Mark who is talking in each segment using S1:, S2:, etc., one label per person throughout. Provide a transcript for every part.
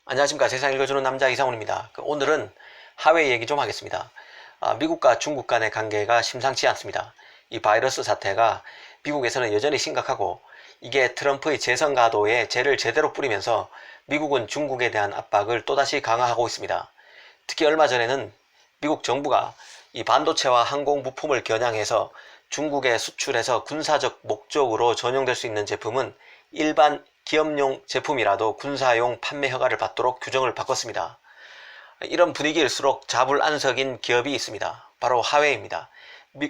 S1: 안녕하십니까. 세상 읽어주는 남자 이상훈입니다. 오늘은 하웨이 얘기 좀 하겠습니다. 미국과 중국 간의 관계가 심상치 않습니다. 이 바이러스 사태가 미국에서는 여전히 심각하고 이게 트럼프의 재선 가도에 재를 제대로 뿌리면서 미국은 중국에 대한 압박을 또다시 강화하고 있습니다. 특히 얼마 전에는 미국 정부가 이 반도체와 항공 부품을 겨냥해서 중국에 수출해서 군사적 목적으로 전용될 수 있는 제품은 일반 기업용 제품이라도 군사용 판매 허가를 받도록 규정을 바꿨습니다. 이런 분위기일수록 자불안석인 기업이 있습니다. 바로 하웨이입니다.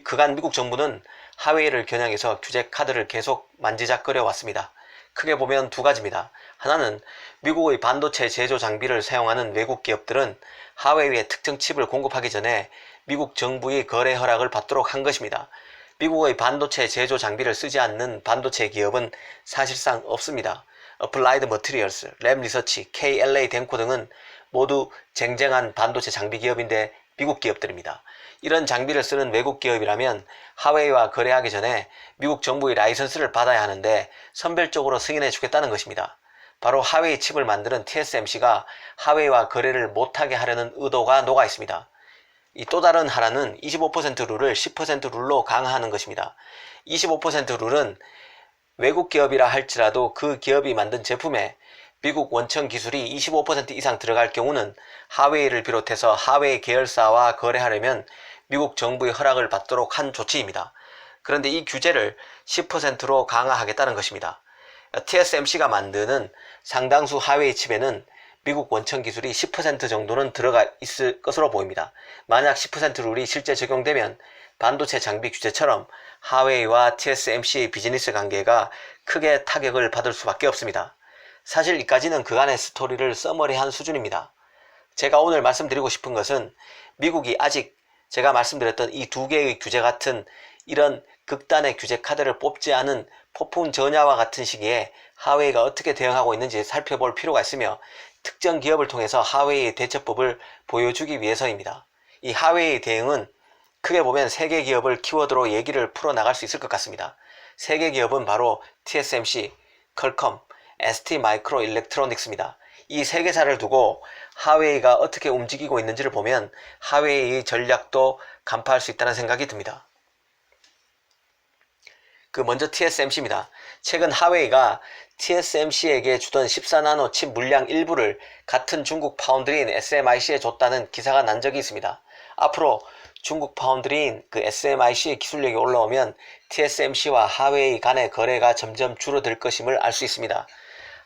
S1: 그간 미국 정부는 하웨이를 겨냥해서 규제 카드를 계속 만지작거려 왔습니다. 크게 보면 두 가지입니다. 하나는 미국의 반도체 제조 장비를 사용하는 외국 기업들은 하웨이의 특정 칩을 공급하기 전에 미국 정부의 거래 허락을 받도록 한 것입니다. 미국의 반도체 제조 장비를 쓰지 않는 반도체 기업은 사실상 없습니다. 어플라이드 머티리얼스, 램 리서치, KLA 덴코 등은 모두 쟁쟁한 반도체 장비 기업인데 미국 기업들입니다. 이런 장비를 쓰는 외국 기업이라면 하웨이와 거래하기 전에 미국 정부의 라이선스를 받아야 하는데 선별적으로 승인해 주겠다는 것입니다. 바로 하웨이 칩을 만드는 TSMC가 하웨이와 거래를 못하게 하려는 의도가 녹아 있습니다. 이 또 다른 하나는 25% 룰을 10% 룰로 강화하는 것입니다. 25% 룰은 외국 기업이라 할지라도 그 기업이 만든 제품에 미국 원천 기술이 25% 이상 들어갈 경우는 하웨이를 비롯해서 하웨이 계열사와 거래하려면 미국 정부의 허락을 받도록 한 조치입니다. 그런데 이 규제를 10%로 강화하겠다는 것입니다. TSMC가 만드는 상당수 하웨이 칩에는 미국 원천 기술이 10% 정도는 들어가 있을 것으로 보입니다. 만약 10% 룰이 실제 적용되면 반도체 장비 규제처럼 하웨이와 TSMC의 비즈니스 관계가 크게 타격을 받을 수밖에 없습니다. 사실 이까지는 그간의 스토리를 써머리한 수준입니다. 제가 오늘 말씀드리고 싶은 것은 미국이 아직 제가 말씀드렸던 이 두 개의 규제 같은 이런 극단의 규제 카드를 뽑지 않은 폭풍 전야와 같은 시기에 하웨이가 어떻게 대응하고 있는지 살펴볼 필요가 있으며 특정 기업을 통해서 하웨이의 대처법을 보여주기 위해서입니다. 이 하웨이의 대응은 크게 보면 세 개 기업을 키워드로 얘기를 풀어나갈 수 있을 것 같습니다. 세 개 기업은 바로 TSMC, 퀄컴, ST마이크로일렉트로닉스입니다. 이 세 개사를 두고 하웨이가 어떻게 움직이고 있는지를 보면 하웨이의 전략도 간파할 수 있다는 생각이 듭니다. 먼저 TSMC입니다. 최근 하웨이가 TSMC에게 주던 14나노 칩 물량 일부를 같은 중국 파운드리인 SMIC에 줬다는 기사가 난 적이 있습니다. 앞으로 중국 파운드리인 SMIC의 기술력이 올라오면 TSMC와 하웨이 간의 거래가 점점 줄어들 것임을 알 수 있습니다.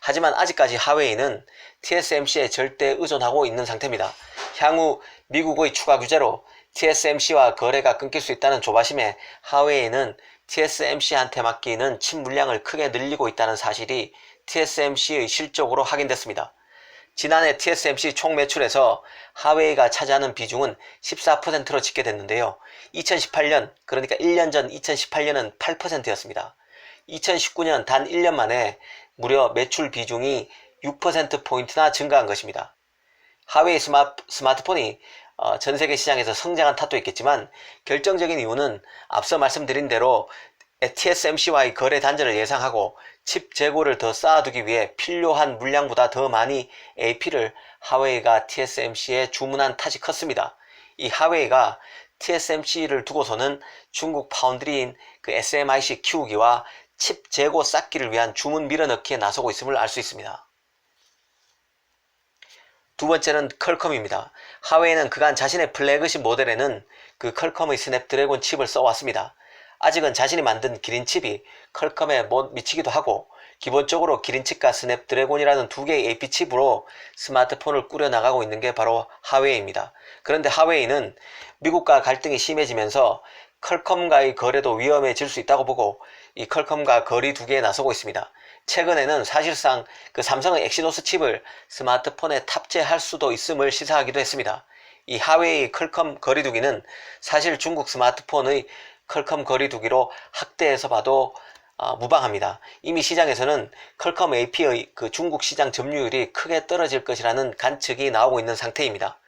S1: 하지만 아직까지 하웨이는 TSMC에 절대 의존하고 있는 상태입니다. 향후 미국의 추가 규제로 TSMC와 거래가 끊길 수 있다는 조바심에 하웨이는 TSMC한테 맡기는 칩 물량을 크게 늘리고 있다는 사실이 TSMC의 실적으로 확인됐습니다. 지난해 TSMC 총 매출에서 하웨이가 차지하는 비중은 14%로 집계됐는데요. 2018년, 그러니까 1년 전 2018년은 8%였습니다. 2019년 단 1년 만에 무려 매출 비중이 6%포인트나 증가한 것입니다. 하웨이 스마트폰이 전 세계 시장에서 성장한 탓도 있겠지만 결정적인 이유는 앞서 말씀드린 대로 TSMC와의 거래 단절을 예상하고 칩 재고를 더 쌓아두기 위해 필요한 물량보다 더 많이 AP를 하웨이가 TSMC에 주문한 탓이 컸습니다. 이 하웨이가 TSMC를 두고서는 중국 파운드리인 SMIC 키우기와 칩 재고 쌓기를 위한 주문 밀어넣기에 나서고 있음을 알 수 있습니다. 두 번째는 퀄컴입니다. 하웨이는 그간 자신의 플래그십 모델에는 퀄컴의 스냅드래곤 칩을 써왔습니다. 아직은 자신이 만든 기린칩이 퀄컴에 못 미치기도 하고 기본적으로 기린칩과 스냅드래곤이라는 두 개의 AP칩으로 스마트폰을 꾸려나가고 있는 게 바로 하웨이입니다. 그런데 하웨이는 미국과 갈등이 심해지면서 퀄컴과의 거래도 위험해질 수 있다고 보고 이 퀄컴과 거리 두기에 나서고 있습니다. 최근에는 사실상 삼성의 엑시노스 칩을 스마트폰에 탑재할 수도 있음을 시사하기도 했습니다. 이 하웨이 퀄컴 거리두기는 사실 중국 스마트폰의 퀄컴 거리두기로 학대해서 봐도 무방합니다. 이미 시장에서는 퀄컴 AP의 중국 시장 점유율이 크게 떨어질 것이라는 관측이 나오고 있는 상태입니다.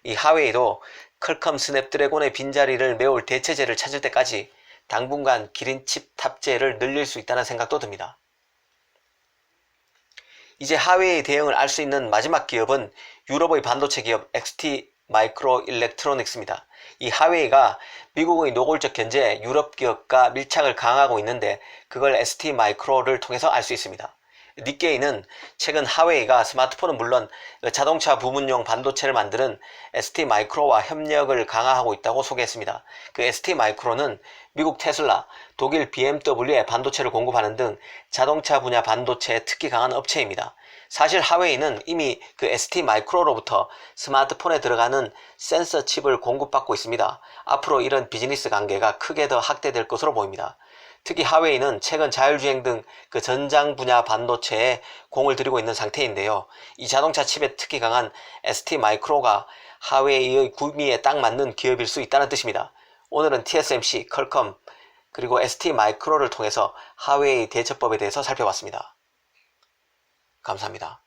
S1: 이 하웨이도 퀄컴 스냅드래곤의 빈자리를 메울 대체제를 찾을 때까지 당분간 기린칩 탑재를 늘릴 수 있다는 생각도 듭니다. 이제 하웨이의 대응을 알 수 있는 마지막 기업은 유럽의 반도체 기업 ST 마이크로 일렉트로닉스입니다. 이 하웨이가 미국의 노골적 견제에 유럽 기업과 밀착을 강화하고 있는데 그걸 ST 마이크로를 통해서 알 수 있습니다. 니케이는 최근 하웨이가 스마트폰은 물론 자동차 부분용 반도체를 만드는 ST 마이크로와 협력을 강화하고 있다고 소개했습니다. 그 ST 마이크로는 미국 테슬라, 독일 BMW에 반도체를 공급하는 등 자동차 분야 반도체에 특히 강한 업체입니다. 사실 하웨이는 이미 그 ST 마이크로로부터 스마트폰에 들어가는 센서 칩을 공급받고 있습니다. 앞으로 이런 비즈니스 관계가 크게 더 확대될 것으로 보입니다. 특히 하웨이는 최근 자율주행 등 그 전장 분야 반도체에 공을 들이고 있는 상태인데요. 이 자동차 칩에 특히 강한 ST 마이크로가 하웨이의 구미에 딱 맞는 기업일 수 있다는 뜻입니다. 오늘은 TSMC, 퀄컴, 그리고 ST 마이크로를 통해서 하웨이 대처법에 대해서 살펴봤습니다. 감사합니다.